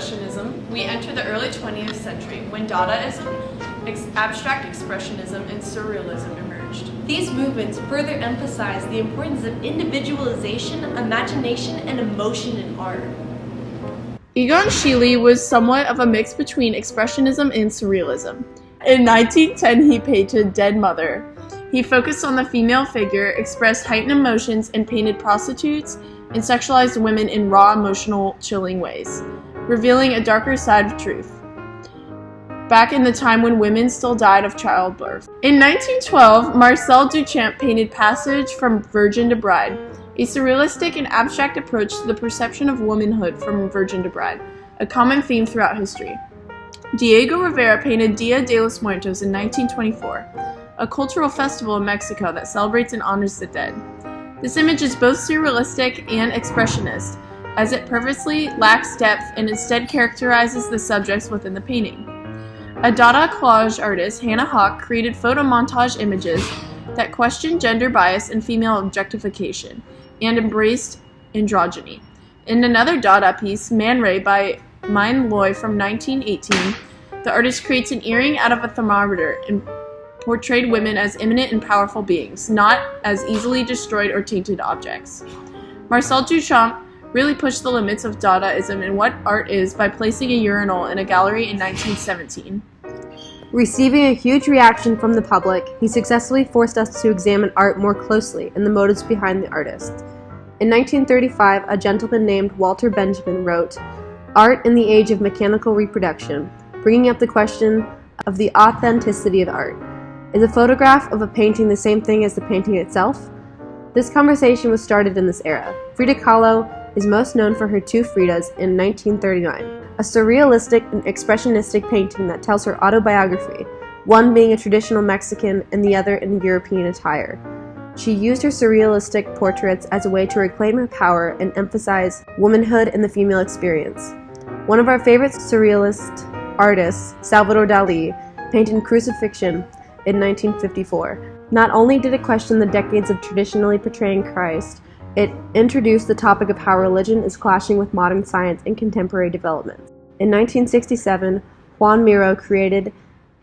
Expressionism, we enter the early 20th century when Dadaism, abstract expressionism, and surrealism emerged. These movements further emphasize the importance of individualization, imagination, and emotion in art. Egon Schiele was somewhat of a mix between Expressionism and Surrealism. In 1910, he painted Dead Mother. He focused on the female figure, expressed heightened emotions, and painted prostitutes and sexualized women in raw, emotional, chilling ways, revealing a darker side of truth. Back in the time when women still died of childbirth. In 1912, Marcel Duchamp painted Passage from Virgin to Bride, a surrealistic and abstract approach to the perception of womanhood from virgin to bride, a common theme throughout history. Diego Rivera painted Dia de los Muertos in 1924, a cultural festival in Mexico that celebrates and honors the dead. This image is both surrealistic and expressionist, as it purposely lacks depth and instead characterizes the subjects within the painting. A Dada collage artist, Hannah Hawk, created photo montage images that questioned gender bias and female objectification, and embraced androgyny. In another Dada piece, Man Ray by Mine Loy from 1918, the artist creates an earring out of a thermometer and portrayed women as imminent and powerful beings, not as easily destroyed or tainted objects. Marcel Duchamp really pushed the limits of Dadaism and what art is by placing a urinal in a gallery in 1917. Receiving a huge reaction from the public, he successfully forced us to examine art more closely and the motives behind the artist. In 1935, a gentleman named Walter Benjamin wrote, "Art in the Age of Mechanical Reproduction," bringing up the question of the authenticity of art. Is a photograph of a painting the same thing as the painting itself? This conversation was started in this era. Frida Kahlo is most known for her two Fridas in 1939, a surrealistic and expressionistic painting that tells her autobiography, one being a traditional Mexican and the other in European attire. She used her surrealistic portraits as a way to reclaim her power and emphasize womanhood and the female experience. One of our favorite surrealist artists, Salvador Dali, painted Crucifixion in 1954. Not only did it question the decades of traditionally portraying Christ, it introduced the topic of how religion is clashing with modern science and contemporary developments. In 1967, Juan Miro created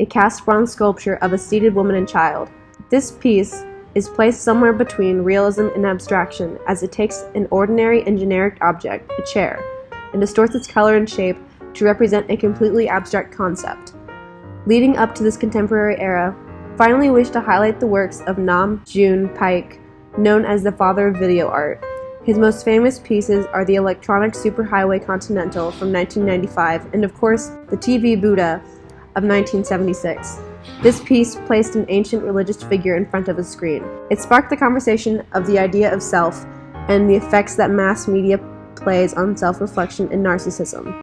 a cast bronze sculpture of a seated woman and child. This piece is placed somewhere between realism and abstraction, as it takes an ordinary and generic object, a chair, and distorts its color and shape to represent a completely abstract concept. Leading up to this contemporary era, finally wish to highlight the works of Nam June Paik, known as the father of video art. His most famous pieces are the electronic Superhighway Continental from 1995 and of course the TV Buddha of 1976. This piece placed an ancient religious figure in front of a screen. It sparked the conversation of the idea of self and the effects that mass media plays on self-reflection and narcissism.